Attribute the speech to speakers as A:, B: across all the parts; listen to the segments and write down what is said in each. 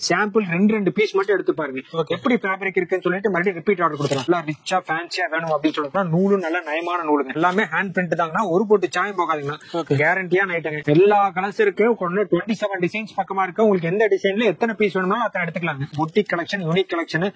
A: Sample ரெண்டு piece மட்டும் எடுத்து பாருங்க. எப்படி ஃபேப்ரிக் இருக்குன்னு சொல்லிட்டு மறுபடியும் ரிப்பீட் ஆர்டர் கொடுத்துறோம். ரிச்சா ஃபேன்சியா வேணும் அப்படின்னு சொல்லிட்டு நூலு நல்ல நயமான நூலுங்க. எல்லாமே ஹேண்ட் பிரிண்ட் தாங்கன்னா ஒரு போட்டு சாயம் போகாதுங்க. கேரண்டியான ஐட்டங்க. எல்லா கலர்ஸ் இருக்கு. 27 டிசைன்ஸ் பக்கமா இருக்கு. உங்களுக்கு எந்த டிசைன்ல எத்தனை பீஸ் வேணுமோ அதை எடுத்துக்கலாங்க. Boutique collection, unique collection.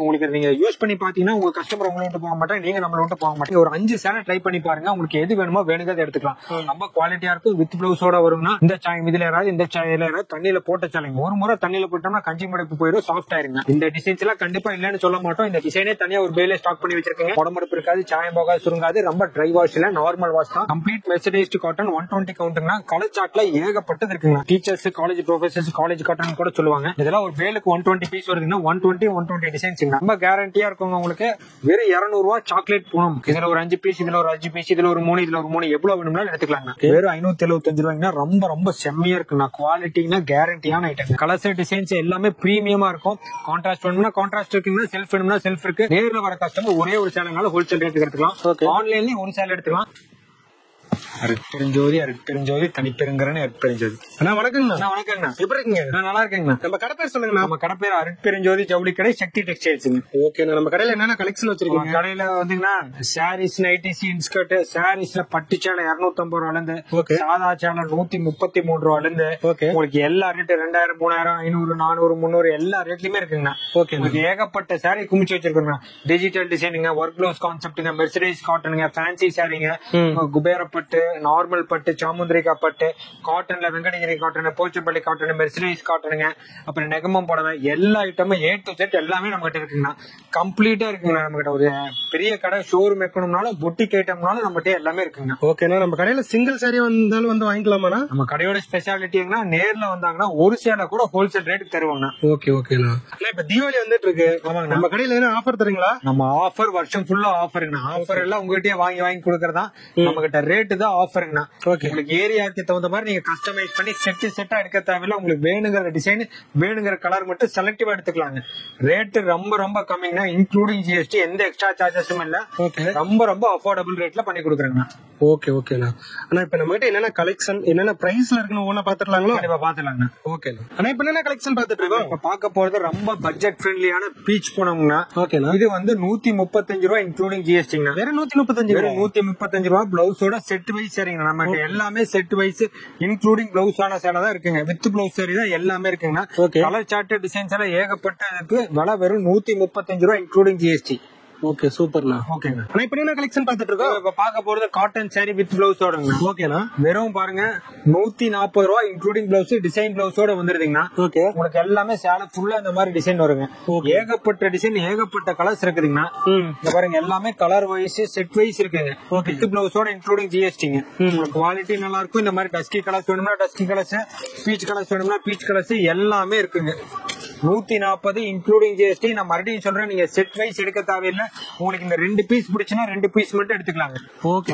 A: உங்களுக்கு நீங்க யூஸ் பண்ணி பாத்தீங்கன்னா உங்க கஸ்டமர் உங்களை விட்டு போக மாட்டாங்க, நீங்க நம்மள விட்டு போக மாட்டீங்க. ஒரு 5 சேலை ட்ரை பண்ணி பாருங்க. உங்களுக்கு எது வேணுமோ வேணுங்கிறத எடுத்துக்கலாம். ரொம்ப குவாலிட்டியா இருக்கும். வித் பிளவுஸோட வரும்னா இந்த சாயம் இதுல யாராவது இந்த சாயில யாராவது தண்ணியில போட்ட சாலைங்க. ஒரு முறை தண்ணியில போட்டோம்னா கஞ்சி மடப்பு போயிடும், சாஃப்ட் ஆயிருங்க. இந்த டிசைன்ஸ் எல்லாம் கண்டிப்பா இல்லன்னு சொல்ல மாட்டோம். இந்த டிசைனே தனியா ஒரு பேல ஸ்டாக் பண்ணி வச்சிருக்கீங்க. உடம்பு இருக்காது, சாயம் போகாது, சுருங்காது. ரொம்ப ட்ரை வாஷ் இல்ல, நார்மல் வாஷ் தான். கம்ப்ளீட் மெர்சடைஸ்ட் காட்டன் 120 கவுண்ட்னா கலர் சார்ட்ல ஏகப்பட்டது இருக்குங்க. Teachers, college professors college cotton கூட சொல்லுவாங்க. இதெல்லாம் ஒரு பேலுக்கு 120 பீஸ் வருதுன்னா 120 டிசைன்ஸ் ரொம்ப கேரண்டியா இருக்குங்க. உங்களுக்கு வெறும் 200 ரூபாய் சாக்லேட் பூனம். இதுல ஒரு 5 பீஸ், இதுல ஒரு 5 பீஸ், இதுல ஒரு 3, இதுல ஒரு 3 எவ்வளவு வேணும்னாலும் எடுத்துக்கலாம். வெறும் 575 ரூபாய்னா ரொம்ப செம்மையா இருக்குண்ணா. குவாலிட்டினா கேரண்டியான ஐட்டம். கலர்ஸ் டிசைன்ஸ் எல்லாமே பிரீமியமா இருக்கும். கான்ட்ராஸ்ட் வேணும்னா கான்ட்ராஸ்ட் இருக்குங்க, செல்ஃப் வேணும்னா செல்ஃப் இருக்கு. நேர்ல வர கஸ்டமர் ஒரே ஒரு சேலைனால ஹோல்சேல் ரேட்டுக்கு எடுத்துக்கலாம். ஆன்லைன்லயும் ஒரு சேலை எடுத்துக்கலாம். அருட்பெருஞ்சோதி தனிப்பெருங்கரன் அருட்பெருஞ்சோதி.
B: வணக்கங்கண்ணா.
A: வணக்கங்கண்ணா,
B: எப்படி இருக்கீங்க?
A: நல்லா இருக்கேங்கண்ணா.
B: நம்ம கடை பேர் சொல்லுங்கண்ணா.
A: நம்ம கடை பேர் அருட்பெருஞ்சோதி ஜவுளி கடை, சக்தி டெக்ஸ்டைல்ஸ்.
B: ஓகேண்ணா. நம்ம கடையில என்னென்ன கலெக்ஷன் வச்சிருக்கீங்க?
A: கடையில வந்துங்கன்னா சாரீஸ், நைட்டிஸ், இன்ஸ்கர்ட். சாரீஸ்ல பட்டு சேலை 250 ரூபாயில இருந்து, சாதா சேலை 133 ரூபாயில இருந்து உங்களுக்கு எல்லா ரேட்டு 2000, 3000, 500, 400, 300 எல்லா ரேட்லயுமே இருக்குங்கண்ணா. உங்களுக்கு ஏகப்பட்ட சாரி குமிச்சு வச்சிருக்கோங்க. டிஜிட்டல் டிசைனிங்க, ஒர்க் பிளவுஸ் கான்செப்டுங்க, மெர்சடைஸ் காட்டனுங்க, ஃபேன்சி சாரிங்க, குபேர பட்டு, நார்மல் பட்டு, சாமுந்திரிகா பட்டு, காட்டன்ல Venkatagiri cotton, Pochampally cotton, mercerised காட்டனுங்க, அப்புறம் நெகமம் புடவை, எல்லா ஐட்டமும் A to Z எல்லாமே நம்ம கிட்ட இருக்குங்கண்ணா. கம்ப்ளீட்டா இருக்குங்கண்ணா. நம்ம கிட்ட ஒரு பெரிய கடை ஷோரூம் வைக்கணும்னாலும் புட்டிக் ஐட்டம்னாலும் நம்ம கிட்ட எல்லாமே இருக்குங்க.
B: ஓகேண்ணா. நம்ம கடையில சிங்கிள் சாரி வந்தாலும் வந்து வாங்கிக்கலாமாண்ணா?
A: நம்ம கடையோட ஸ்பெஷாலிட்டினா நேர்ல வந்தாங்கன்னா ஒரு சேலை கூட ஹோல்சேல் ரேட்டுக்கு தருவாங்க.
B: ஓகேண்ணா. இப்ப தீபாவளி வந்துட்டு இருக்கு. நம்ம கடையில என்ன ஆஃபர் தரீங்களா?
A: நம்ம ஆஃபர் வருஷம் ஃபுல்லா ஆஃபருங்கண்ணா. ஆஃபர் எல்லாம் உங்ககிட்டயே வாங்கி கொடுக்கறதா. நம்ம கிட்ட ரேட்டு தான் ஆஃபருங்கண்ணா. உங்களுக்கு ஏரியாவுக்கு தகுந்த மாதிரி நீங்க கஸ்டமைஸ் பண்ணி செட்டா எடுக்க தேவையில்ல. உங்களுக்கு வேணுங்கிற டிசைன், வேணுங்கிற கலர் மட்டும் செலக்டிவா எடுத்துக்கலாங்க. ரேட்டு ரொம்ப கம்மிங்கண்ணா. இன்க்ளூடிங் ஜிஎஸ்டி, எந்த எக்ஸ்ட்ரா சார்ஜஸும் இல்ல. ரொம்ப அஃபோர்டபுள் ரேட்ல பண்ணி கொடுக்குறேங்கண்ணா.
B: ஓகேண்ணா. ஆனா இப்ப நம்ம கிட்ட என்னென்ன கலெக்ஷன், என்னென்ன பிரைஸ்ல இருக்குன்னு ஒண்ணா பாத்துக்கலாங்களா?
A: கண்டிப்பா பாத்துக்கலாங்க.
B: ஓகேண்ணா. ஆனா இப்ப என்னென்ன கலெக்ஷன் பாத்துட்டு இருக்கோம்?
A: இப்ப பார்க்க போறது ரொம்ப பட்ஜெட் ஃப்ரெண்ட்லியான பீச் பூனம்னா. இது வந்து 135 ரூபாய் இன்க்ளூடிங் ஜிஎஸ்டிங்க.
B: வேற 135
A: ரூபாய். பிளவுஸோட செட் வைஸ் சரிங்க. நம்ம எல்லாமே செட் வைஸ் இன்க்ளூடிங் பிளவுஸ் ஆன சேலை தான் இருக்குங்க. வித் பிளவுஸ் சரி தான் எல்லாமே இருக்குங்க. கலர் சார்ட் டிசைன்ஸ் எல்லாம் ஏகப்பட்ட இருக்கு. விலை வெறும் 135 ரூபாய் இன்க்ளூடிங் ஜிஎஸ்டி.
B: ஓகே, சூப்பர்ண்ணா.
A: ஓகேங்க.
B: ஆனா இப்ப என்ன கலெக்ஷன் பாத்துட்டு இருக்கோம்?
A: இப்ப பார்க்க போறது காட்டன் சாரி வித் பிளவுஸோட.
B: ஓகேண்ணா.
A: வெறும் பாருங்க 140 ரூபாய் இன்க்ளூடிங் பிளவுஸ், டிசைன் பிளவுஸோட வந்துருதுங்கண்ணா. உங்களுக்கு எல்லாமே சேலை ஃபுல்லா இந்த மாதிரி டிசைன் வருங்க. ஏகப்பட்ட டிசைன், ஏகப்பட்ட கலர்ஸ் இருக்குதுங்கண்ணா. இந்த பாருங்க எல்லாமே கலர் வைஸ், செட் வைஸ் இருக்குங்க. வித் பிளவுஸோட இன்க்ளூடிங் ஜிஎஸ்டிங்க. குவாலிட்டி நல்லா இருக்கும். இந்த மாதிரி டஸ்கி கலர்ஸ் வேணும்னா டஸ்கி கலர்ஸ், பீச் கலர்ஸ் வேணும்னா பீச் கலர்ஸ் எல்லாமே இருக்குங்க. 140 இன்க்ளூடிங் ஜிஎஸ்டி. நான் மறுபடியும் சொல்றேன், நீங்க செட் வைஸ் எடுக்க தேவையில்லை. உங்களுக்கு இந்த 2 பீஸ் பிடிச்சுன்னா 2 பீஸ் மட்டும் எடுத்துக்கலாங்க.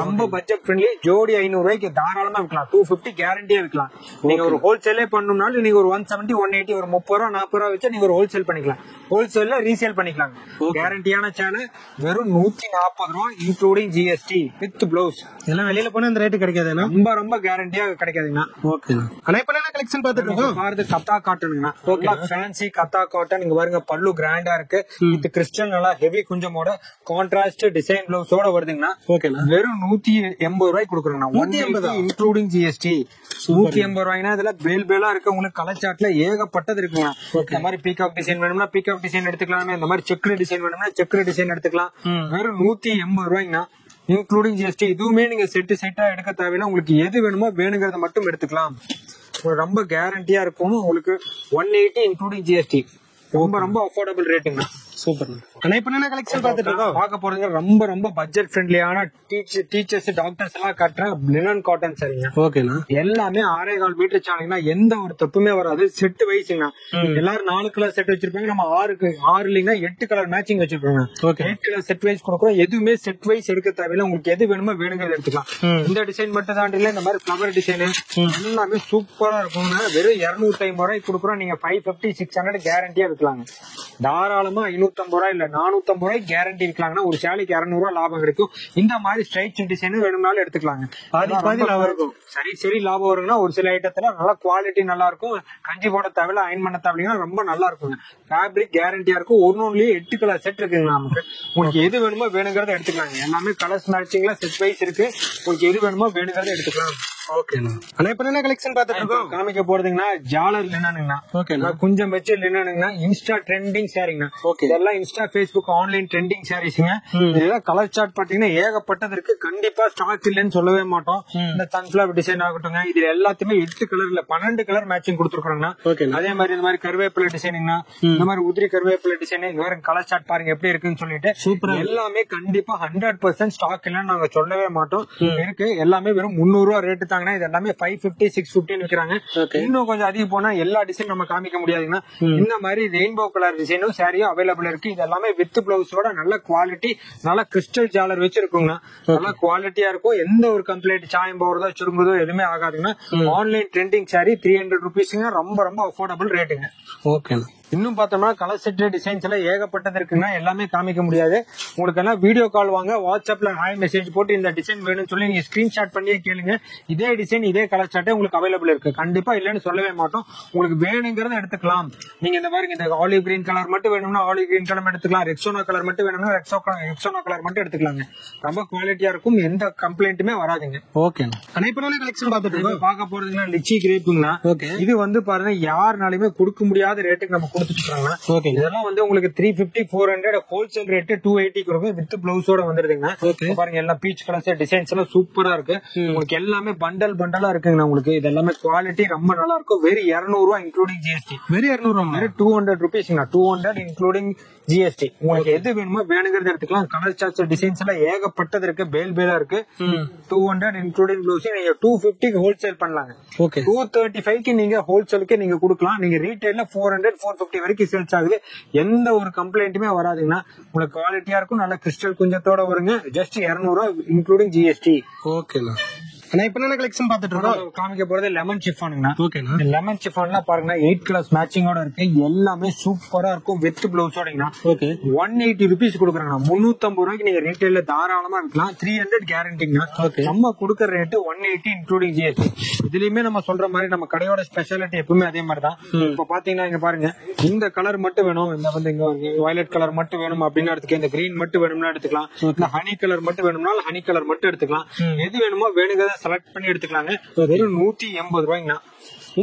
A: ரொம்ப பட்ஜெட் ஃப்ரெண்ட்லி. ஜோடி 500 ரூபாய்க்கு தாராளமா விற்கலாம். 250 கேரண்டியா விற்கலாம். நீங்க ஒரு ஹோல்சேலே பண்ணணும்னாலும் நீங்க ஒரு 170, 180, ஒரு 30 ரூபா 40 ரூபா வச்சு நீங்க ஒரு ஹோல்சேல் பண்ணிக்கலாம். ஹோல்சேல்ல ரீசேல் பண்ணிக்கலாம். கேரண்டியான சேனல் வெறும் 140 ரூபாய் இன்க்ளூடிங் ஜிஎஸ்டி வித் பிளவுஸ்.
B: எல்லாம் வெளியில போனா இந்த ரேட்டு கிடைக்காது.
A: ரொம்ப கேரண்டியா கிடைக்காதுங்க.
B: ஆனா இப்ப என்ன கலெக்ஷன் பாத்துட்டு இருக்கோம்?
A: கத்தா காட்டனுங்க. ஃபேன்சி கத்தா காட்டன். இங்க பாருங்க பல்லு கிராண்டா இருக்கு. இது கிறிஸ்டல் நல்லா ஹெவி குஞ்சமோட கான்ட்ராஸ்ட் டிசைன் பிளவுஸோட வருதுங்கண்ணா. வெறும் 180 ரூபாய்க்கு கொடுக்குறேங்கண்ணா. 180 இன்க்ளூடிங் ஜிஎஸ்டி. 180 ரூபாய்னா இதுல பேலா இருக்கு. உங்களுக்கு கலர் சார்ட்ல ஏகப்பட்டது இருக்குங்க. இந்த மாதிரி பீகாக் டிசைன் வேணும்னா பீகாக் டிசைன் எடுத்துக்கலாம். இந்த மாதிரி செக்குடு டிசைன் வேணும்னா செக்குடு டிசைன் எடுத்துக்கலாம். வெறும் 180 ரூபாய்ங்கண்ணா இன்க்ளூடிங் ஜிஎஸ்டி. இதுவுமே நீங்க செட்டா எடுக்க தேவையில்லை. உங்களுக்கு எது வேணுமோ வேணுங்கிறத மட்டும் எடுத்துக்கலாம். ரொம்ப கேரண்டியா இருக்கும். உங்களுக்கு 180 இன்க்ளூடிங் ஜிஎஸ்டி. ரொம்ப அஃபோர்டபுள் ரேட்டுங்க.
B: சூப்பர். ஆனா இப்ப என்ன கலெக்ஷன் பாத்துட்டு இருக்கோம்?
A: பார்க்க போறது ரொம்ப பட்ஜெட் ஃப்ரெண்ட்லியான டீச்சர்ஸ், டாக்டர்ஸ் எல்லாம் கட்டுற லினன் காட்டன் சரிங்க.
B: ஓகேண்ணா.
A: எல்லாமே 6.25 மீட்டர் சாலைங்கன்னா எந்த ஒரு தப்புமே வராது. செட் வைஸ்ங்க. எல்லாரும் 4 கலர் செட் வச்சிருப்பாங்க. நம்ம 6 இல்லைன்னா 8 கலர் மேட்சிங் வச்சிருக்கோங்க. 8 கலர் செட் வைஸ் கொடுக்குறோம். எதுவுமே செட் வைஸ் எடுக்க தேவையில்லை. உங்களுக்கு எது வேணுமோ வேணுங்கிறத எடுத்துக்கலாம். இந்த டிசைன் மட்டும் தான் இல்ல, இந்த மாதிரி ஃபிளவர் டிசைன் எல்லாமே சூப்பரா இருக்கும். வெறும் 250 ரூபாய்க்கு கொடுக்குறோம். நீங்க 550, 600 கேரண்டியா விற்கலாங்க. தாராளமா 550 ரூபாய் இல்ல 450 ரூபாய்க்கு கேரண்டி இருக்கலாங்கன்னா ஒரு சேலைக்கு 200 ரூபாய் லாபம் கிடைக்கும். இந்த மாதிரி ஸ்ட்ரைட் டிசைன் வேணும்னாலும் எடுத்துக்கலாங்க. சரி லாபம் வருங்கன்னா ஒரு சில ஐட்டத்துல நல்லா குவாலிட்டி நல்லா இருக்கும். கஞ்சி போட தேவையில்ல, அயன் பண்ண தேவையில்லைன்னா ரொம்ப நல்லா இருக்குங்க. ஃபேப்ரிக் கேரண்டியா இருக்கும். ஒன்னொன்னுலயே 8 கலர் செட் இருக்குங்க. நமக்கு உங்களுக்கு எது வேணுமோ வேணுங்கிறத எடுத்துக்கலாங்க. எல்லாமே கலர்ஸ் மேட்சிங்ல செட் வைஸ் இருக்கு. உங்களுக்கு எது வேணுமோ வேணுங்கிறத எடுத்துக்கலாம். காமிக்க போறதுங்கன்னா ஜாலர் லினனுங்கண்ணா, கொஞ்சம் வச்சு லினனுங்கண்ணா, இன்ஸ்டா ட்ரெண்டிங் சாரிங்கண்ணா. இதெல்லாம் இன்ஸ்டா பேஸ்புக் ஆன்லைன் ட்ரெண்டிங் சாரீஸ்ங்க. இதெல்லாம் கலர் சார்ட் பாத்தீங்கன்னா ஏகப்பட்டது இருக்கு. கண்டிப்பா ஸ்டாக் இல்லைன்னு சொல்லவே மாட்டோம். இந்த சன்ஃபிளவர் டிசைன் ஆகட்டுங்க, இதுல எல்லாத்தையுமே 8 கலர்ல 12 கலர் மேட்சிங் கொடுத்துருக்காங்க. அதே மாதிரி இந்த மாதிரி கருவேப்பிலை டிசைனுங்கண்ணா, இந்த மாதிரி உதிரி கருவேப்பிலை டிசைன் கலர் சார்ட் பாருங்க எப்படி இருக்குன்னு சொல்லிட்டு சூப்பர். எல்லாமே கண்டிப்பா 100% ஸ்டாக் இல்லைன்னு நாங்க சொல்லவே மாட்டோம். இருக்கு எல்லாமே வெறும் 300 ரூபாய் ரேட்டு தான். இது எல்லாமே 550 650 விக்கிறாங்க. இன்னும் கொஞ்சம் அதிகம் போனா எல்லா டிசைன் நம்ம காமிக்க முடியாதுங்கன்னா இந்த மாதிரி ரெயின்போ கலர் டிசைனும் சாரியும் அவைலபிள் இருக்கு. இது எல்லாமே வித் பிளவுஸோட நல்ல குவாலிட்டி, நல்ல கிறிஸ்டல் ஜாலர் வச்சிருக்குங்க. நல்ல குவாலிட்டியா இருக்கும். எந்த ஒரு கம்ப்ளைண்ட் சாயம் போறதோ சுருங்குதோ எதுவுமே ஆகாதுங்கன்னா ஆன்லைன் ட்ரெண்டிங் சாரி 300 ருபீஸ்ங்க. ரொம்ப ரொம்ப அஃபோர்டபுள் ரேட்டுங்க. ஓகே. இன்னும் பார்த்தோம்னா கலர் செட் டிசைன்ஸ் எல்லாம் ஏகப்பட்டது இருக்குன்னா எல்லாமே காமிக்க முடியாது. உங்களுக்கு எல்லாம் வீடியோ கால் வாங்க, வாட்ஸ்அப்ல ஹாய் மெசேஜ் போட்டு இந்த டிசைன் வேணும்னு சொல்லி நீங்க ஸ்கிரீன்ஷாட் பண்ணியே கேளுங்க. இதே டிசைன் இதே கலர் சார்ட்டே உங்களுக்கு அவைலபிள் இருக்கு. கண்டிப்பா இல்லைன்னு சொல்லவே மாட்டோம். உங்களுக்கு வேணுங்கிறத எடுத்துக்கலாம். நீங்க இந்த மாதிரி இந்த ஆலிவ் கிரீன் கலர் மட்டும் வேணும்னா ஆலிவ் கிரீன் கலர் எடுத்துக்கலாம். ரெக்ஸோனா கலர் மட்டும் வேணும்னா ரெக்ஸோனா கலர் மட்டும் எடுத்துக்கலாங்க. ரொம்ப குவாலிட்டியா இருக்கும். எந்த கம்ப்ளைண்ட்டுமே வராதுங்க. ஓகே. கலெக்ஷன் பார்க்க போறதுன்னா லிச்சி கிரேப்புங்கண்ணா. இது வந்து பாருங்க யாருனாலுமே கொடுக்க முடியாத ரேட்டுக்கு நம்ம கொடுத்துட்டு இதெல்லாம் வந்து உங்களுக்கு 350 400 ஹோல்சேல் ரேட் 280 கொடுக்கும். வித் பிளவுஸோட வந்துருதுங்க. பாருங்க எல்லாம் பீச் கலர்ஸ் டிசைன்ஸ் எல்லாம் சூப்பரா இருக்கு. உங்களுக்கு எல்லாமே பண்டலா இருக்குங்க. உங்களுக்கு இது எல்லாமே குவாலிட்டி ரொம்ப நல்லா இருக்கும். வெறும் 200 ரூபாய் இன்க்ளூடிங் ஜிஎஸ்டி. வெறும் 200 ரூபாய் 200 ருபீஸ்ங்க. 200 இன்க்ளூடிங் ஜிஎஸ்டி. உங்களுக்கு எது வேணுமோ வேணுங்கிறது எடுத்துக்கலாம். கலர் சார்ட் டிசைன்ஸ் எல்லாம் ஏகப்பட்டது இருக்கு. பேலா இருக்கு. 200 இன்க்ளூடிங் பிளவுஸ் நீங்க 250 ஹோல்சேல் பண்ணலாங்க. 235 நீங்க ஹோல்சேலுக்கு நீங்க கொடுக்கலாம். நீங்க ரீட்டைல்ல 400 450 வரைக்கும் சேல்ஸ் ஆகுது. எந்த ஒரு கம்ப்ளைண்ட்டுமே வராதுங்கன்னா உங்களுக்கு குவாலிட்டியா இருக்கும். நல்ல கிறிஸ்டல் குஞ்சத்தோட வருங்க. ஜஸ்ட் 200 ரூபாய் இன்க்ளூடிங் ஜிஎஸ்டி. ஓகேண்ணா. கலெக்ஷன் பாத்துட்டு இருக்கோம். காமிக்க போறது லெமன் சிஃபானுங்கண்ணா. லெமன் சிஃபான்லாம் பாருங்க 8 கலர்ஸ் மேட்சிங்கோட இருக்கு. எல்லாமே சூப்பரா இருக்கும். வித் பிளவுஸோடங்கண்ணா. 180 ருபீஸ் கொடுக்குறாங்க. 350 ரூபாய்க்கு நீங்க ரீட்டைல்ல தாராளமா இருக்கலாம். 300 கேரண்டிங்கண்ணா. நம்ம கொடுக்கற ரேட்டு 180 இன்க்ளூடிங் ஜிஎஸ்டி. இதுலயுமே நம்ம சொல்ற மாதிரி நம்ம கடையோட ஸ்பெஷாலிட்டி எப்பவுமே அதே மாதிரி தான். இப்ப பாத்தீங்கன்னா இங்க பாருங்க இந்த கலர் மட்டும் வேணும், இந்த வந்து இங்க வயலட் கலர் மட்டும் வேணும் அப்படின்னு எடுத்துக்கலாம். இந்த கிரீன் மட்டும் வேணும்னா எடுத்துக்கலாம். இந்த ஹனி கலர் மட்டும் வேணும்னா ஹனி கலர் மட்டும் எடுத்துக்கலாம். எது வேணுமோ வேணுங்கிறத செலக்ட் பண்ணி எடுத்துக்கலாங்க. வெறும் 180 ரூபாய்ங்கண்ணா.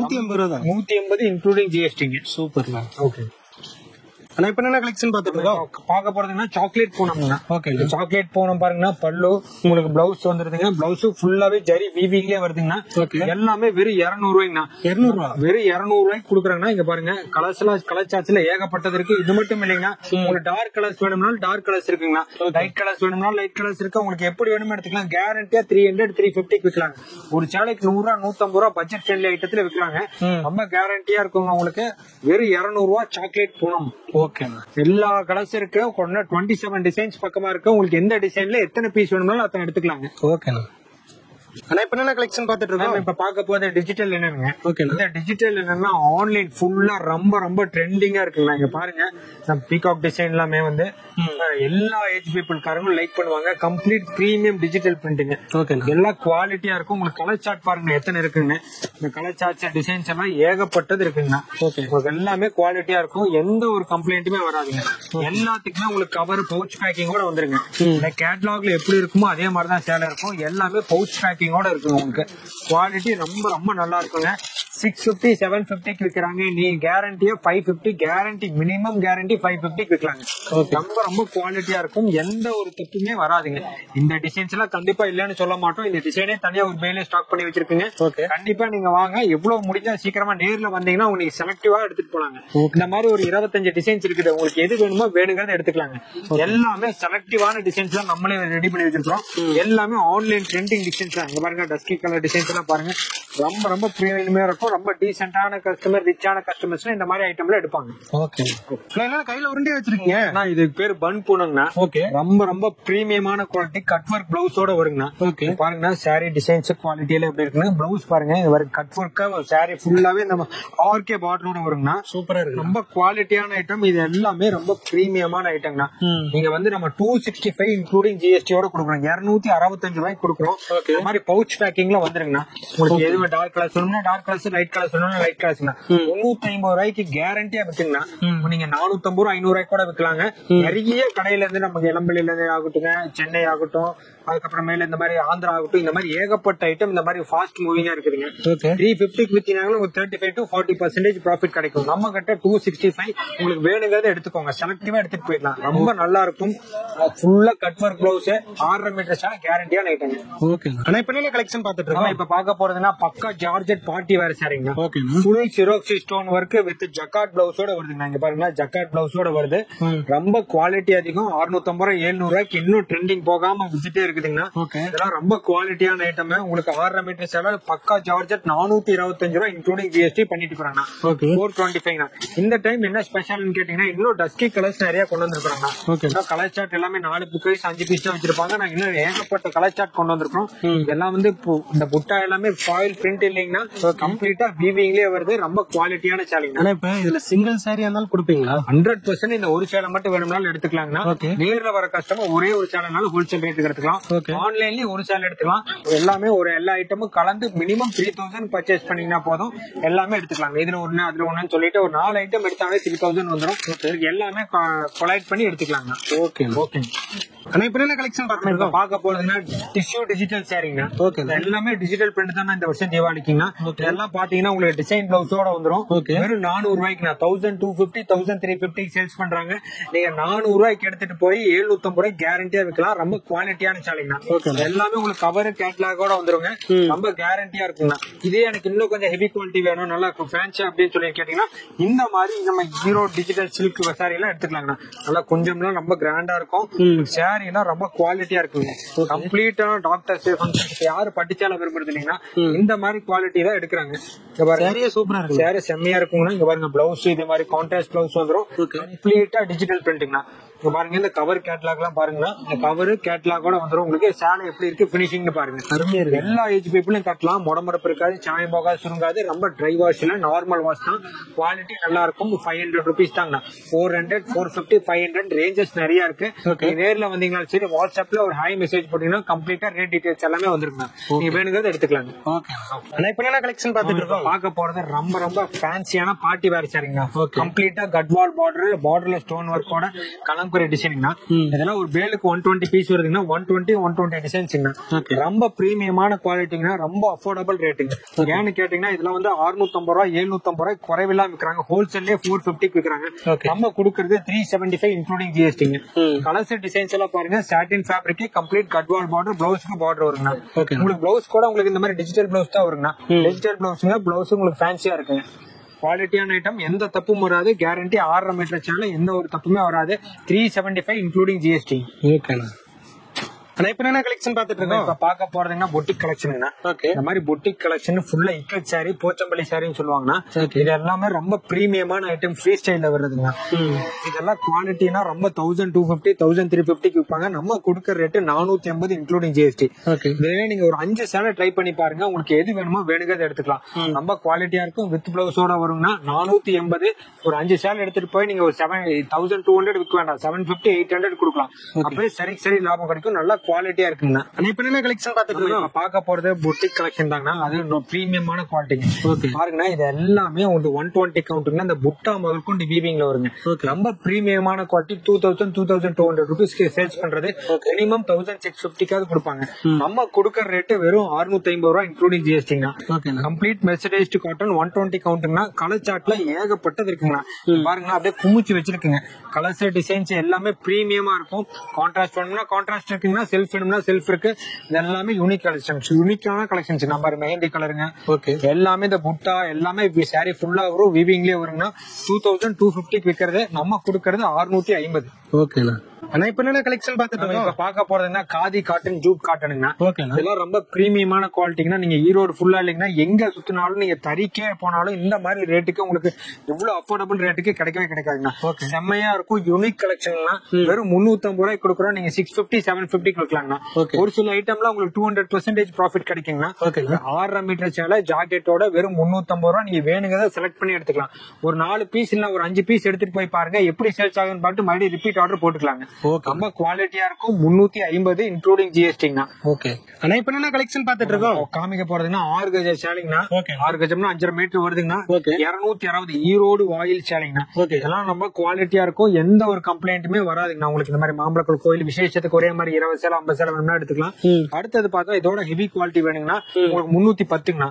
A: 180 ரூபா தான். 180 இன்க்ளூடிங் ஜிஎஸ்டிங்க. சூப்பர்ண்ணா. ஓகே. கலெக்ஷன் பார்க்க போறதுன்னா சாக்லேட் பூனம்னா. சாக்லேட் பூனம் பாருங்கன்னா பல்லு உங்களுக்கு பிளவுஸ் வந்துருதுங்க. பிளவுஸ் ஃபுல்லாவே ஜரி வீவிங்லயே வருதுங்கன்னா எல்லாமே வெறும் 200 ரூபாய்ங்கண்ணா. 200 ரூபாய் வெறும் 200 ரூபாய்க்கு கொடுக்குறாங்கன்னா இங்க பாருங்க கலர் சார்ட்ஸ்ல ஏகப்பட்டது இருக்கு. இது மட்டும் இல்லைங்கன்னா உங்களுக்கு டார்க் கலர்ஸ் வேணும்னாலும் டார்க் கலர்ஸ் இருக்குங்கண்ணா. லைட் கலர்ஸ் வேணும்னாலும் லைட் கலர்ஸ் இருக்கு. உங்களுக்கு எப்படி வேணுமோ எடுத்துக்கலாம். கேரண்டியா 300 350 விற்கலாங்க. ஒரு சேலைக்கு 100 ரூபா 150 ரூபா பட்ஜெட் ஃப்ரெண்ட்லி ஐட்டத்துல விற்கலாங்க. ரொம்ப கேரண்டியா இருக்குங்க. உங்களுக்கு வெறும் 200 ரூபாய் சாக்லேட் பூனம். எல்லா கலர்ஸ் இருக்கு. 27 டிசைன்ஸ் பக்கமா இருக்கு. உங்களுக்கு எந்த டிசைன்ல எத்தனை பீஸ் வேணும்னாலும் அத்தனை எடுத்துக்கலாங்க. ஓகேண்ணா. கலெக்ஷன் பாத்துட்டு இருக்கோம். இப்ப பாக்க போது டிஜிட்டல் என்னங்க. இந்த டிஜிட்டல் என்னன்னா ஆன்லைன் ஃபுல்லா ரொம்ப ரொம்ப ட்ரெண்டிங்கா இருக்குங்களா. இங்க பாருங்க நம்ம பீகாக் டிசைன் எல்லாமே வந்து எல்லா ஏஜ் பீப்புள் காரங்களும் லைக் பண்ணுவாங்க. Complete premium digital printing. எல்லா குவாலிட்டியா இருக்கும். உங்களுக்கு கலர் சார்ட் பாருங்க எத்தனை இருக்குன்னு. இந்த கலர் சார்ட் டிசைன்ஸ் எல்லாம் ஏகப்பட்டது இருக்குங்கண்ணா. உங்களுக்கு எல்லாமே குவாலிட்டியா இருக்கும். எந்த ஒரு கம்ப்ளைண்ட்டுமே வராதுங்க. எல்லாத்துக்குமே உங்களுக்கு கவர் பவுச் பேக்கிங்கோட வந்துருங்க. இந்த கேட்டலாக்ல எப்படி இருக்குமோ அதே மாதிரிதான் சேலை இருக்கும். எல்லாமே பவுச் பேக்கிங் இருக்குங்க. உங்களுக்கு குவாலிட்டி ரொம்ப ரொம்ப நல்லா இருக்குங்க. 650 750 விற்கிறாங்க. நீ கேரண்டியா 550 கேரண்டி மினிமம் கேரண்டி 550 விற்கலாங்க. ரொம்ப ரொம்ப குவாலிட்டியா இருக்கும். எந்த ஒரு தப்புமே வராதுங்க. இந்த டிசைன்ஸ் எல்லாம் கண்டிப்பா இல்லன்னு சொல்ல மாட்டோம். இந்த டிசைனே தனியா ஒரு பேலே ஸ்டாக் பண்ணி வச்சிருக்கீங்க. கண்டிப்பா நீங்க வாங்க. எவ்வளவு முடிஞ்சா சீக்கிரமா நேர்ல வந்தீங்கன்னா உங்களுக்கு செலக்டிவா எடுத்துட்டு போலாங்க. இந்த மாதிரி ஒரு 25 டிசைன்ஸ் இருக்குது. உங்களுக்கு எது வேணுமோ வேணுங்கிறத எடுத்துக்கலாங்க. எல்லாமே செலக்டிவான டிசைன்ஸ் தான் நம்மளே ரெடி பண்ணி வச்சிருக்கோம். எல்லாமே ஆன்லைன் ட்ரெண்டிங் டிசைன்ஸ் தான். இங்க பாருங்க டஸ்கி கலர் டிசைன்ஸ் எல்லாம் பாருங்க ரொம்ப ரொம்ப பிரீமியமா இருக்கும். ரொம்ப டீசென்டான கஸ்டமர், ரிச்சான கஸ்டமர்ஸ் இந்த மாதிரி ஐட்டம்ல எடுப்பாங்க.
B: ஓகே, கையில உருண்டே வச்சிருக்கீங்க.
A: இதுக்கு பேர் பன் பூனங்கண்ணா.
B: ஓகே,
A: ரொம்ப ரொம்ப பிரீமியமான குவாலிட்டி கட் ஒர்க் பிளவுஸோட வருங்கண்ணா.
B: ஓகே,
A: பாருங்கண்ணா சாரி டிசைன்ஸ் குவாலிட்டியில எப்படி இருக்குன்னா பிளவுஸ் பாருங்க, இது வரைக்கும் கட் ஒர்க்கா சாரி ஃபுல்லாவே நம்ம ஆர்கே பார்டரோட வருங்கண்ணா.
B: சூப்பரா இருக்கு.
A: ரொம்ப குவாலிட்டியான ஐட்டம். இது எல்லாமே ரொம்ப பிரீமியமான ஐட்டம்னா. நீங்க வந்து நம்ம 265 இன்க்ளூடிங் ஜிஎஸ்டியோட கொடுக்குறோம். 265 ரூபாய்க்கு கொடுக்குறோம். இந்த மாதிரி பவுச் பேக்கிங்ல வந்துருங்கண்ணா. உங்களுக்கு எதுவும் டார்க் கலர் சொல்லணும்னா டார்க் கலர்ஸ், லைட் கலர் சொல்லணும்னா லைட் கலர்ஸ்னா 350 ரூபாய்க்கு கேரண்டியா விட்டுங்கண்ணா. நீங்க 450 ரூபாய் 500 ரூபாய்க்கு கூட விற்கலாங்க. நிறைய கடையில இருந்து நமக்கு இளம்பிள்ளையில இருந்து ஆகட்டுங்க, சென்னை ஆகட்டும், அதுக்கப்புறமேல இந்த மாதிரி ஆந்திரா ஆகட்டும், இந்த மாதிரி ஏகப்பட்ட ஐட்டம் இந்த மாதிரி ஃபாஸ்ட் மூவிங்கா இருக்குதுங்க. 350 வித்தீங்கன்னா ஒரு 35 to 40% ப்ராஃபிட் கிடைக்கும். நம்ம கிட்ட 265 உங்களுக்கு வேணுங்கிறத எடுத்துக்கோங்க, செலக்டிவா எடுத்துட்டு போயிடலாம். ரொம்ப நல்லா இருக்கும். ஃபுல்லா கட் ஒர்க் பிளவுஸ் 6.5 மீட்டர்ஸ் கேரண்டியான ஐட்டம்.
B: ஓகே, ஆனா இப்ப என்ன கலெக்ஷன் பாத்துட்டு இருக்கோம்.
A: இப்ப பார்க்க போறதுன்னா பக்கா ஜார்ஜெட் பார்ட்டி வேர் சாரிங்க. Full Swarovski stone work with jacquard பிளவுஸோட வருதுங்க. இங்க பாருங்க ஜக்கார்ட் பிளவுஸோட வருது. ரொம்ப குவாலிட்டி அதிகம். 650 ரூபாய் 700 ரூபாய்க்கு இன்னும் ட்ரெண்டிங் போகாம விசிட்டே இருக்குதுங்கன்னா இதெல்லாம் ரொம்ப குவாலிட்டியான ஐட்டம். உங்களுக்கு 6.5 மீட்டர் சேலை பக்கா ஜார்ஜெட் 425 ரூபாய் இன்க்ளூடிங் ஜிஎஸ்டி பண்ணிட்டு போறாங்க. 425. இந்த டைம் என்ன ஸ்பெஷல் கேட்டீங்கன்னா இன்னும் டஸ்கி கலர்ஸ் நிறைய கொண்டு வந்திருக்காங்க. கலர் சார்ட் எல்லாமே 4 பீஸ் 5 பீஸ் தான் வச்சிருப்பாங்க. நாங்க இன்னும் ஏகப்பட்ட கலர் சார்ட் கொண்டு வந்திருக்கோம். இதெல்லாம் வந்து இந்த புட்டா எல்லாமே ஃபாயில் பிரிண்ட் இல்லைங்கன்னா கம்ப்ளீட்டா வீவிங்லயே வருது. ரொம்ப குவாலிட்டியான சேலைங்க.
B: ஆனா இப்ப இதுல சிங்கிள் சாரி இருந்தாலும் கொடுப்பீங்களா?
A: 100% இந்த ஒரு சேலை மட்டும் வேணும்னாலும் எடுத்துக்கலாங்கன்னா. நேர்ல வர கஸ்டமர் ஒரே ஒரு சேலைனாலும் ஹோல்சேல் ரேட்டுக்கு எடுத்துக்கலாம். ஆன்லைன்லயும் ஒரு சேலை எடுத்துக்கலாம். எல்லாமே ஒரு எல்லா ஐட்டமும் கலந்து மினிமம் 3000 பர்ச்சேஸ் பண்ணீங்கன்னா போதும், எல்லாமே எடுத்துக்கலாம். இதுல ஒண்ணு அதுல ஒண்ணுன்னு சொல்லிட்டு ஒரு 4 ஐட்டம் எடுத்தாலே 3000 வந்துடும். எல்லாமே கொலைட் பண்ணி எடுத்துக்கலாங்க.
B: Okay, okay. ஆனா இப்ப என்ன கலெக்ஷன்
A: பார்க்க போறதுன்னா டிஷ்யூ டிஜிட்டல் சாரிங்க. எல்லாமே டிஜிட்டல் பிரிண்ட் தான் இந்த வருஷம் தீபாவளிக்குங்க. எல்லாம் பாத்தீங்கன்னா உங்களுக்கு டிசைன் பிளவுஸோட வந்துரும். வெறும் 400 ரூபாய்க்கு 1250 1350 சேல்ஸ் பண்றாங்க. நீங்க 400 ரூபாய்க்கு எடுத்துட்டு போய் 750 ரூபாய்க்கு கேரண்டியா விற்கலாம். ரொம்ப குவாலிட்டியான சாலிங்க. எல்லாமே உங்களுக்கு கவர் கேட்லாகோட வந்துருங்க. ரொம்ப கேரண்டியா இருக்குங்க. இதே எனக்கு இன்னும் கொஞ்சம் ஹெவி குவாலிட்டி வேணும், நல்லா ஃபேன்சி அப்படின்னு சொல்லி கேட்டீங்கன்னா இந்த மாதிரி நம்ம ஹீரோ டிஜிட்டல் சில்க் சாரி எல்லாம் எடுத்துக்கலாங்கண்ணா. நல்லா கொஞ்சம்லாம் ரொம்ப கிராண்டா இருக்கும். சாரி எல்லாம் ரொம்ப குவாலிட்டியா இருக்குங்க. கம்ப்ளீட்டான டாக்டர் யாரு பட்டுச்சால விரும்புறது இல்லைங்கன்னா இந்த மாதிரி குவாலிட்டி தான் எடுக்கிறாங்க.
B: சூப்பரா இருக்கு.
A: சேரி செம்மையா இருக்குங்கன்னா இங்க பாருங்க பிளவுஸ் இது மாதிரி கான்ட்ராஸ்ட் பிளவுஸ் வந்துரும். கம்ப்ளீட்டா டிஜிட்டல் பிரிண்டிங்னா இங்க பாருங்க. இந்த கவர் கேட்லாக் எல்லாம் பாருங்க. இந்த கவர் கேட்லாகோட வந்துரும். உங்களுக்கு சேலை எப்படி இருக்கு பினிஷிங் பாருங்க. அருமையா இருக்கு. எல்லா ஏஜ் பீப்புளும் கட்டலாம். முடமுடப்பு இருக்காது, சாயம் போகாது, சுருங்காது. ரொம்ப ட்ரை வாஷ் இல்ல, நார்மல் வாஷ் தான். குவாலிட்டி நல்லா இருக்கும். 500 rupees தாங்க. 400 450 500 ரேஞ்சஸ் நிறைய இருக்கு. நேர்ல வந்தீங்கன்னா சரி, வாட்ஸ்அப்ல ஒரு ஹை மெசேஜ் போட்டீங்கன்னா கம்ப்ளீட்டா ரேட் டீடைல்ஸ் எல்லாமே வந்துருங்க. நீங்க வேணுங்கிறத எடுத்துக்கலாம்.
B: இப்ப என்ன கலெக்ஷன் பாத்துட்டு இருக்கோம்.
A: பார்க்க போறது ரொம்ப ரொம்ப ஃபேன்சியான பார்ட்டி வேர் சாரிங்க. கம்ப்ளீட்டா கட்வால் பார்டர்ல ஸ்டோன் ஒர்க்கோட கலங்குரி டிசைனிங்னா. இதெல்லாம் ஒரு பேலுக்கு 120 பீஸ் வருதுன்னா 120 டிசைன்ஸ்ங்க. ரொம்ப பிரீமியமான குவாலிட்டிங்க. ரொம்ப அஃபோர்டபிள் ரேட்டுங்க. ஏன்னு கேட்டீங்கன்னா இதெல்லாம் வந்து 650 ரூபாய் 750 ரூபாய் குறைவில்லாம் விற்கிறாங்க. ஹோல்சேல்லே 450 விற்கிறாங்க. நம்ம கொடுக்கறது 375 இன்க்ளூடிங் ஜிஎஸ்டிங்க. கலர்ஸ் டிசைன்ஸ் எல்லாம் பாருங்க. Satin fabric complete Gadwal border, பிளவுஸ்க்கு பார்டர் வருங்க. உங்களுக்கு பிளவுஸ் கூட உங்களுக்கு இந்த மாதிரி டிஜிட்டல் பிளவுஸ் தான் வருங்க. டிஜிட்டல் பிளவுஸ்ங்க. பிளவுஸ் உங்களுக்கு ஃபேன்சியா இருக்குங்க. குவாலிட்டியான ஐட்டம், எந்த தப்பும் வராது. கேரண்டி 6.5 மீட்டர் சேலை, எந்த ஒரு தப்புமே வராது. 375 இன்க்ளூடிங் ஜிஎஸ்டி.
B: ஓகேண்ணா. ஆனா இப்ப என்ன கலெக்ஷன் பாத்துட்டு இருக்கோம்.
A: இப்ப பாக்க போறதுன்னா பொட்டிக் கலெக்ஷனுங்கண்ணா. இந்த மாதிரி பொட்டிக் கலெக்ஷன் ஃபுல்லா இக்கட் சாரி, போச்சம்பள்ளி சாரின்னு சொல்லுவாங்கன்னா இது எல்லாமே ரொம்ப பிரீமியமான ஐட்டம். ஃப்ரீ ஸ்டைல்ல வருதுங்க. இதெல்லாம் குவாலிட்டினா ரொம்ப 1250 1350 விற்பாங்க. நம்ம கொடுக்கற ரேட்டு 450 இன்க்ளூடிங் ஜிஎஸ்டி. இதுவே நீங்க ஒரு 5 சேலை ட்ரை பண்ணி பாருங்க. உங்களுக்கு எது வேணுமோ வேணுங்கிறத எடுத்துக்கலாம். ரொம்ப குவாலிட்டியா இருக்கும். வித் பிளவுஸோட வரும்னா 480. ஒரு 5 சேலை எடுத்துட்டு போய் நீங்க ஒரு 1200 விற்க வேண்டாம். 750 800 கொடுக்கலாம். அப்படியே சரி லாபம் கிடைக்கும். நல்லா குவாலிட்டியா இருக்குங்க. இப்ப என்ன கலெக்ஷன் பாத்துட்டு பார்க்க போறது பொட்டிக் கலெக்ஷன் தாங்க. அது பிரீமியமான குவாலிட்டி. பாருங்க இது எல்லாமே உங்களுக்கு 120 கவுண்ட்டுங்க. இந்த புட்டா முதல் கொண்டு வீவிங்ல வருங்க. ரொம்ப பிரீமியமான குவாலிட்டி. 2200 ருபீஸ்க்கு சேல்ஸ் பண்றது மினிமம் 1650 கொடுப்பாங்க. நம்ம கொடுக்கற ரேட்டு வெறும் 650 ரூபாய் இன்க்ளூடிங் ஜிஎஸ்டிங்க. கம்ப்ளீட் மெர்சடைஸ்டு காட்டன் 120 கவுண்ட்டுங்கன்னா. கலர் சார்ட்ல ஏகப்பட்டது இருக்குங்க. பாருங்க அப்படியே குமிச்சு வச்சிருக்குங்க. கலர்ஸ் டிசைன்ஸ் எல்லாமே பிரீமியமா இருக்கும். கான்ட்ராஸ்ட் வேணும்னா கான்ட்ராஸ்ட் இருக்குங்கன்னா, செல்ஃப் வேணும்னா செல்ஃப் இருக்கு. இது எல்லாமே யூனிக் கலெக்ஷன்ஸ், யூனிக்கான கலெக்ஷன்ஸ். நம்ம மெஹந்தி கலருங்க. எல்லாமே இந்த புட்டா எல்லாமே சாரி ஃபுல்லா வரும். வீவிங்லயே வருங்கன்னா 2250 விற்கிறது. நம்ம கொடுக்கறது 650.
B: ஓகேண்ணா. ஆனா இப்ப என்ன கலெக்ஷன் பாத்துட்டு
A: இப்ப பாக்க போறதுன்னா காதி காட்டன், ஜூட் காட்டனுங்கண்ணா.
B: ஓகேண்ணா.
A: இதெல்லாம் ரொம்ப பிரீமியமான குவாலிட்டிங்கன்னா, நீங்க ஈரோடு ஃபுல்லா இல்லைங்கன்னா எங்க சுத்தினாலும் நீங்க தறிக்கே போனாலும் இந்த மாதிரி ரேட்டுக்கு உங்களுக்கு இவ்வளவு அஃபோர்டபுள் ரேட்டுக்கு கிடைக்கவே கிடைக்காதுண்ணா. செம்மையா இருக்கும். யூனிக் கலெக்ஷன்லாம் வெறும் 350 ரூபாய்க்கு கொடுக்குறோம். நீங்க 650 750 கொடுக்கலாங்கண்ணா. ஒரு சில ஐட்டம்ல உங்களுக்கு 200% ப்ராஃபிட் கிடைக்குங்கண்ணா. 6.5 மீட்டர் சேலை ஜாக்கெட்டோட வெறும் 350 ரூபாய். நீங்க வேணுங்கிறத செலக்ட் பண்ணி எடுத்துக்கலாம். ஒரு 4 பீஸ் இல்ல ஒரு 5 பீஸ் எடுத்துட்டு போய் பாருங்க, எப்படி சேல்ஸ் ஆகுன்னு பார்த்து மறுபடியும் ரிப்பீட் ஆர்டர் போட்டுக்கலாங்க. ரொம்ப குவாலிட்டியா இருக்கும். 350 இன்க்ளூடிங் ஜிஎஸ்டிங்கண்ணா.
B: ஓகே. ஆனா இப்ப என்ன கலெக்ஷன் பாத்துட்டு இருக்கோம்
A: காமிக்க போறதுன்னா 6 கஜ சேலைங்கண்ணா. 6 கஜம்னா 5.5 மீட்டர் வருதுங்கண்ணா. 260 ஈரோடு வாயில் சேலைங்கண்ணா. இதெல்லாம் ரொம்ப குவாலிட்டியா இருக்கும். எந்த ஒரு கம்ப்ளைண்ட்டுமே வராதுங்கண்ணா. உங்களுக்கு இந்த மாதிரி மாம்பழக்கல் கோயில் விசேஷத்துக்கு ஒரே மாதிரி 20 சேலை 50 சேலை வேணும்னா எடுத்துக்கலாம். அடுத்தது பார்த்தா இதோட ஹெவி குவாலிட்டி வேணுங்கன்னா உங்களுக்கு 310ங்கண்ணா.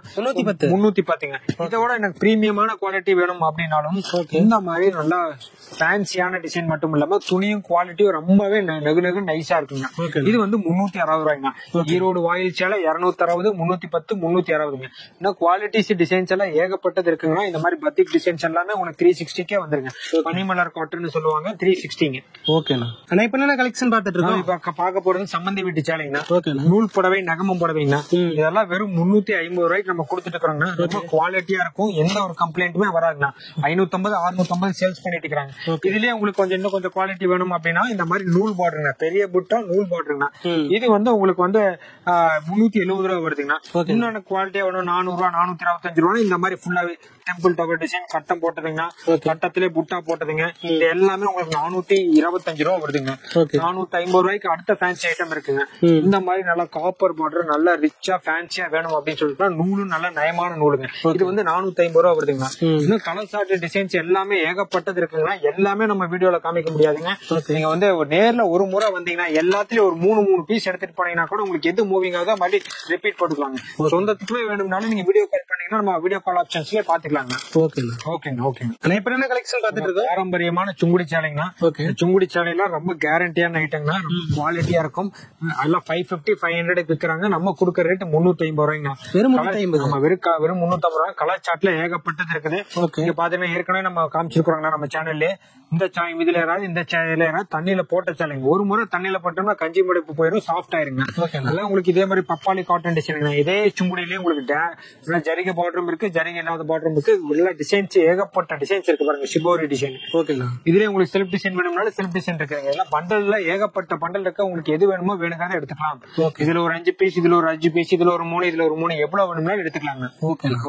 A: 310ங்க. இதோட எனக்கு பிரீமியமான குவாலிட்டி வேணும் அப்படின்னாலும் இந்த மாதிரி நல்லா ஃபேன்சியான டிசைன் மட்டும் இல்லாம துணியும் குவாலிட்டியும் ரொம்பவே நெகு நைஸா இருக்குங்க. இது வந்து 360 ரூபாய்ங்க. ஈரோடு வாயில் சேலை 260, 310, 360ங்க. இன்னும் குவாலிட்டிஸ் டிசைன்ஸ் எல்லாம் ஏகப்பட்டது இருக்குங்க. இந்த மாதிரி பத்திக் டிசைன்ஸ் எல்லாமே உங்களுக்கு 360 வந்துருங்க. பனிமலர் காட்டன் சொல்லுவாங்க, 360ங்க.
B: ஓகேண்ணா. ஆனா இப்ப என்ன கலெக்ஷன் பாத்துட்டு இருக்கோம்.
A: இப்ப பாக்க போறது சம்பந்தி வீட்டு சேலைங்கண்ணா. நூல் புடவை, நகமம் புடவைங்கண்ணா. இதெல்லாம் வெறும் 350 ரூபாய்க்கு நம்ம கொடுத்துட்டு இருக்கிறோம்னா ரொம்ப குவாலிட்டியா இருக்கும். எந்த ஒரு கம்ப்ளைண்ட்டுமே வராதுண்ணா. 550 650 சேல்ஸ் பண்ணிட்டு இருக்காங்க. இதுலயே உங்களுக்கு இன்னும் கொஞ்சம் குவாலிட்டி வேணும் அப்படின்னா இந்த மாதிரி நூல் பார்டருங்க, பெரிய புட்டா நூல் பார்டருங்கண்ணா. இது வந்து உங்களுக்கு 370 ரூபாய் வருதுங்கண்ணா. இன்னொன்னு குவாலிட்டியா வேணும் 400 ரூபாய் 425 ரூபாய். இந்த மாதிரி ஃபுல்லாவே டெம்பிள் டவர் டிசைன் கட்டம் போட்டதுங்கண்ணா. கட்டத்திலே புட்டா போட்டதுங்க. இது எல்லாமே உங்களுக்கு 425 ரூபாய் வருதுங்க. 450 ரூபாய்க்கு அடுத்த ஃபேன்சி ஐட்டம் இருக்குங்க. இந்த மாதிரி நல்லா காப்பர் பார்டர் நல்லா ரிச்சா ஃபேன்சியா வேணும் அப்படின்னு சொல்லிட்டு நூலும் நல்ல நயமான நூலுங்க. இது வந்து 450 ரூபாய் வருதுங்க. இன்னும் கலர் சார்ட் டிசைன்ஸ் எல்லாமே ஏகப்பட்டது இருக்குங்க. எல்லாமே நம்ம வீடியோல காமிக்க முடியாதுங்க. நீங்க வந்து நேர்ல ஒரு முறை வந்தீங்கன்னா எல்லாத்துலயும் ஒரு 3 பீஸ் எடுத்துட்டு போனீங்கன்னா கூட உங்களுக்கு எது மூவிங் ஆகுதோ மறுபடியும் ரிப்பீட் போட்டுக்கலாங்க. சொந்தத்துக்குமே வேணும்னாலும் நீங்க வீடியோ கால் பண்ணீங்கன்னா நம்ம வீடியோ கால் ஆப்ஷன்ஸ்லயே பாத்துக்கலாங்க. ஓகேங்க. இப்ப என்ன கலெக்ஷன் பாத்துட்டு இருக்கோம். பாரம்பரியமான சுங்குடி சேலைங்கண்ணா. சுங்குடி சேலைலாம் ரொம்ப கேரண்டியான ஐட்டங்கண்ணா. ரொம்ப குவாலிட்டியா இருக்கும். அதெல்லாம் 550 500 விற்கிறாங்க. நம்ம கொடுக்கற ரேட் 350 ரூபாய்ங்கண்ணா. வெறும் 350 ரூபாய். கலர் சாட்ல ஏகப்பட்டது இருக்குது. இங்க பாத்தீங்கன்னா ஏற்கனவே நம்ம காமிச்சிருக்கோம் நம்ம சேனல்ல. இந்த இதுல ஏதாவது இந்த சேலையில ஏதாவது தண்ணியில போட்ட சேலைங்க. ஒரு முறை தண்ணியில போட்டோம்னா கஞ்சி மடிப்பு போயிடும், சாஃப்ட் ஆயிருங்க. அதெல்லாம் உங்களுக்கு இதே மாதிரி பப்பாளி காட்டன் டிசைன். இதே சுங்குடியிலேயே உங்களுக்கு ஜரிகை பார்டரும் இருக்கு, ஜரிகை இல்லாத பார்டரும் இருக்கு. எல்லா டிசைன்ஸ் ஏகப்பட்ட டிசைன்ஸ் இருக்கு பாருங்க. Shibori design. இதுல உங்களுக்கு செல்ஃப் டிசைன் வேணும்னாலும் செல்ஃப் டிசைன் இருக்கு. எல்லாம் பண்டல்ல ஏகப்பட்ட பண்டல் இருக்கு. உங்களுக்கு எது வேணுமோ வேணுங்கிறத எடுத்துக்கலாம். இதுல ஒரு 5 பீஸ், இதுல ஒரு 5 பீஸ், இதுல ஒரு 3, இதுல ஒரு 3 எவ்வளவு வேணும்னாலும் எடுத்துக்கலாங்க.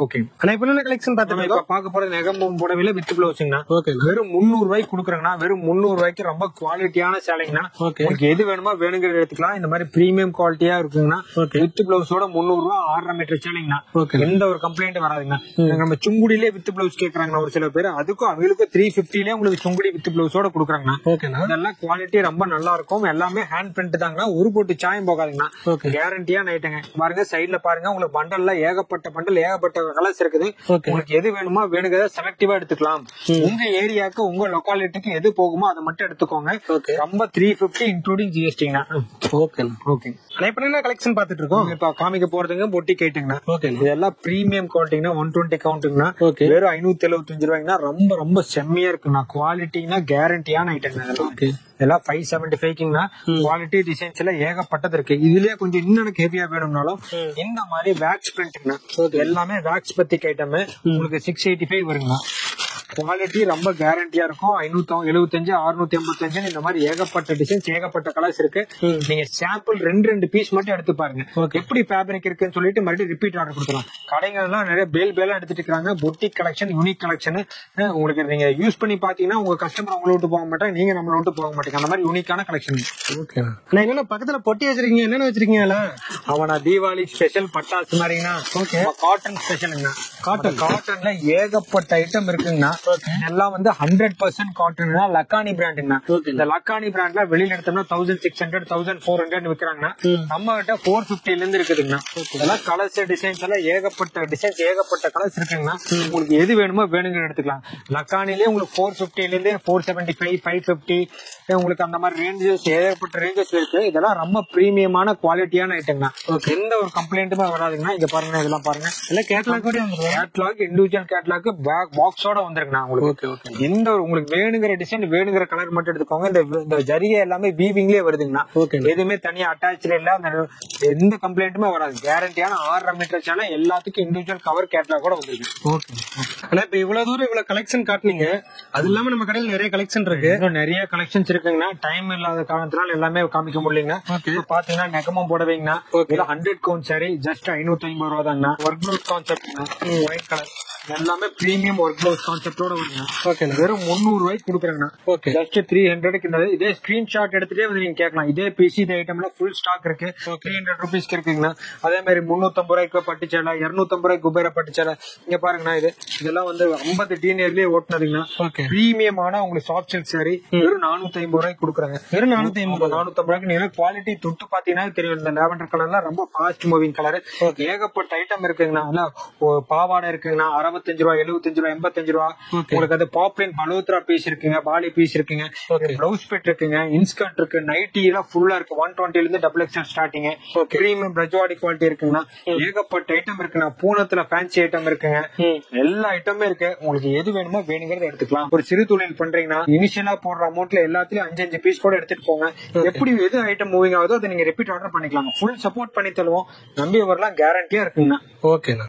A: ஓகே. ஆனா இப்ப என்ன கலெக்ஷன் பாத்தீங்கன்னா பாக்க போறது நெகம்பம் புடவையில வித் பிளவுஸ்ங்கண்ணா. வெறும் 300 ரூபாய்க்கு கொடுக்குறாங்கன்னா வெறும் 300 ரூபாய்க்கு ரொம்ப குவாலிட்டியான சேலைங்கண்ணா. உங்களுக்கு எது வேணுமோ வேணுங்கிறத எடுத்துக்கலாம். இந்த மாதிரி பிரீமியம் குவாலிட்டியா இருக்குங்கண்ணா. வித் பிளவுஸோட 300 ரூபாய் 6.5 மீட்டர் சேலைங்கண்ணா. எந்த ஒரு கம்ப்ளைண்ட் வராதுங்கண்ணா. நம்ம சுங்குடியிலே வித் பிளவுஸ் கேக்குறாங்க ஒரு சில பேர். அதுக்கும் அவங்களுக்கு 350லே உங்களுக்கு சுங்குடி வித் பிளவுஸோட கொடுக்குறாங்கண்ணா. இதெல்லாம் குவாலிட்டி ரொம்ப நல்லா இருக்கும். எல்லாமே ஹேண்ட் பிரிண்ட் தாங்கண்ணா. ஒரு போட்டு சாயம் போகாதுங்கண்ணா. கேரண்டியா நைட்டுங்க. பாருங்க சைட்ல பாருங்க. உங்களுக்கு பண்டல்ல ஏகப்பட்ட பண்டல், ஏகப்பட்ட கலர்ஸ் இருக்குது. உங்களுக்கு எது வேணுமோ வேணுங்கிறத செலக்டிவா எடுத்துக்கலாம். உங்க ஏரியாவுக்கு உங்க லொகாலிட்டிக்கு எது போகுமோ அதை மட்டும் எடுத்துக்கோங்க. ரொம்ப 350 இன்க்ளூடிங் ஜிஎஸ்டிங்கண்ணா. ஓகே. என்ன கலெக்ஷன் பாத்துட்டு இருக்கோம். இப்ப காமிக்க போறதுங்க பொட்டிக் ஐட்டங்கண்ணா. இதெல்லாம் பிரீமியம் குவாலிட்டிங்கண்ணா. 120 கவுண்ட்டுங்கண்ணா. வெறும் 575 ரூபாய்க்குண்ணா. ரொம்ப ரொம்ப செம்மையா இருக்குண்ணா. குவாலிட்டினா கேரண்டியான ஐட்டங்கண்ணா. இதெல்லாம் 575ங்கண்ணா. குவாலிட்டி டிசைன்ஸ் எல்லாம் ஏகப்பட்டது இருக்கு. இதுலயே கொஞ்சம் இன்னும் ஹெவியா வேணும்னாலும் இந்த மாதிரி வேக்ஸ் பிரிண்ட்ங்கண்ணா. எல்லாமே வேக்ஸ் பத்திக் ஐட்டம். உங்களுக்கு 685 வருங்கண்ணா. குவாலிட்டி ரொம்ப கேரண்டியா இருக்கும். 575 685 இந்த மாதிரி ஏகப்பட்ட டிசைன்ஸ், ஏகப்பட்ட கலர்ஸ் இருக்கு. நீங்க சாம்பிள் 2 பீஸ் மட்டும் எடுத்து பாருங்க. எப்படி ஃபேப்ரிக் இருக்குன்னு சொல்லிட்டு மறுபடியும் ரிப்பீட் ஆர்டர் கொடுத்துருவோம். கடைகள் எல்லாம் நிறைய பேலா எடுத்துட்டு இருக்காங்க. Boutique collection, unique collection. உங்களுக்கு நீங்க யூஸ் பண்ணி பாத்தீங்கன்னா உங்க கஸ்டமர் உங்களை விட்டு போக மாட்டாங்க, நீங்க நம்மள விட்டு போக மாட்டீங்க. அந்த மாதிரி யூனிக்கான கலெக்ஷன்.
B: என்னன்னா பக்கத்துல பொட்டி வச்சிருக்கீங்க, என்னென்ன வச்சிருக்கீங்க?
A: அவனா தீபாவளி ஸ்பெஷல் பட்டாசு மாதிரிங்கண்ணா. காட்டன் ஸ்பெஷலுங்கண்ணா. காட்டன்ல ஏகப்பட்ட ஐட்டம் இருக்குங்கண்ணா. எல்லாம் 100% காட்டன். லக்கானி பிராண்டுங்கண்ணா. இந்த லக்கானி பிராண்ட்ல வெளியில எடுத்தோம்னா 1600 1400 விற்கிறாங்கன்னா நம்ம கிட்ட 450 இருந்து இருக்குதுங்கண்ணா. இதெல்லாம் கலர்ஸ் டிசைன்ஸ் எல்லாம் ஏகப்பட்ட டிசைன்ஸ், ஏகப்பட்ட கலர்ஸ் இருக்குங்கண்ணா. உங்களுக்கு எது வேணுமோ வேணுங்க எடுத்துக்கலாம். லக்கானிலே உங்களுக்கு 450 இருந்து 475 550 உங்களுக்கு அந்த மாதிரி ரேஞ்சஸ், ஏகப்பட்ட ரேஞ்சஸ் இருக்கு. இதெல்லாம் ரொம்ப பிரீமியமான குவாலிட்டியான ஐட்டம்னா. எந்த ஒரு கம்ப்ளைண்ட்டுமே வராதுங்கண்ணா. இங்க பாருங்க, இதெல்லாம் பாருங்க. எல்லாம் கேட்லாக் இண்டிவிஜுவல் கேட்லாக் பாக்ஸோட வந்துருங்க. இருக்குண்ணா உங்களுக்கு.
B: Okay okay.
A: இந்த உங்களுக்கு வேணுங்கிற டிசைன் வேணுங்கிற கலர் மட்டும் எடுத்துக்கோங்க. இந்த ஜரிகை எல்லாமே வீவிங்லயே வருதுங்கண்ணா.
B: ஓகே.
A: எதுவுமே தனியா அட்டாச்ல இல்ல, எந்த கம்ப்ளைண்ட்டுமே வராது. கேரண்டியான 6.5 மீட்டர் சேனல், எல்லாத்துக்கும் இண்டிவிஜுவல் கவர் கேட்லாக் கூட வந்துருக்கு.
B: ஓகே. ஆனா இப்ப இவ்வளவு தூரம் இவ்வளவு கலெக்ஷன் காட்டுனீங்க, அது இல்லாம நம்ம கடையில் நிறைய கலெக்ஷன் இருக்கு.
A: இன்னும் நிறைய கலெக்ஷன்ஸ் இருக்குங்கண்ணா. டைம் இல்லாத காரணத்தினால எல்லாமே காமிக்க முடியலங்க. பாத்தீங்கன்னா நெகமம் போடவீங்கன்னா 100 கவுண்ட் சாரி ஜஸ்ட் 550 ரூபா தாங்கண்ணா. Work blouse concept, white colour எல்லாமே பிரீமியம் ஒர்க் ப்ளவுஸ் கான்செப்டோட வருங்க.
B: ஓகே.
A: வெறும் 300 ரூபாய்க்கு கொடுக்குறேங்கண்ணா.
B: ஓகே.
A: ஜஸ்ட் 300க்கு இதே ஸ்கிரீன்ஷாட் எடுத்துட்டே வந்து நீங்க கேட்கலாம். இதே பிசி இந்த ஐட்டம்ல ஃபுல் ஸ்டாக் இருக்கு. 300 ருபீஸ்க்கு இருக்குங்கண்ணா. அதே மாதிரி 350 ரூபாய்க்கு பட்டுச்சேலை, 250 ரூபாய்க்கு குபேர பட்டுச்சேலை. இங்க பாருங்கண்ணா, இதெல்லாம் வந்து 50 டீனர்லயே ஓட்டுனதுங்கண்ணா. பிரீமியமான உங்களுக்கு சாஃப்ட் சில்க் சாரி வெறும் 450 ரூபாய்க்கு கொடுக்குறாங்க.
B: வெறும் 450
A: ரூபாய்க்கு. நீங்க குவாலிட்டி தொட்டு பாத்தீங்கன்னா தெரியும். இந்த லாவெண்டர் கலர்லாம் ரொம்ப ஃபாஸ்ட் மூவிங் கலர். ஏகப்பட்ட ஐட்டம் இருக்குங்கண்ணா. பாவாடை இருக்குங்கண்ணா, 65 ரூபா, 75 ரூபா, 85 ரூபா. உங்களுக்கு அது பாப்லின் பலோத்ரா பீஸ் இருக்குங்க, பாலி பீஸ் இருக்குங்க, பிளவுஸ் பெட் இருக்குங்க, இன்ஸ்கர்ட் இருக்கு, நைட்டி எல்லாம் ஃபுல்லா இருக்கு. 120 இருந்து XXL starting. Premium Rajwadi quality இருக்குங்கண்ணா. ஏகப்பட்ட ஐட்டம் இருக்குண்ணா. பூனத்துல ஃபேன்சி ஐட்டம் இருக்குங்க. எல்லா ஐட்டமே இருக்கு. உங்களுக்கு எது வேணுமோ வேணுங்கிறத எடுத்துக்கலாம். ஒரு சிறு தொழில் பண்றீங்கன்னா இனிஷியலா போடுற அமௌண்ட்ல எல்லாத்துலயும் 5 பீஸ் கூட எடுத்துட்டு போங்க. எப்படி எது ஐட்டம் மூவிங் ஆகுதோ அதை நீங்க ரிப்பீட் ஆர்டர் பண்ணிக்கலாம். ஃபுல் சப்போர்ட் பண்ணி தருவோம். நம்பி வரலாம், கேரண்டியா இருக்குங்கண்ணா.
B: ஓகேண்ணா.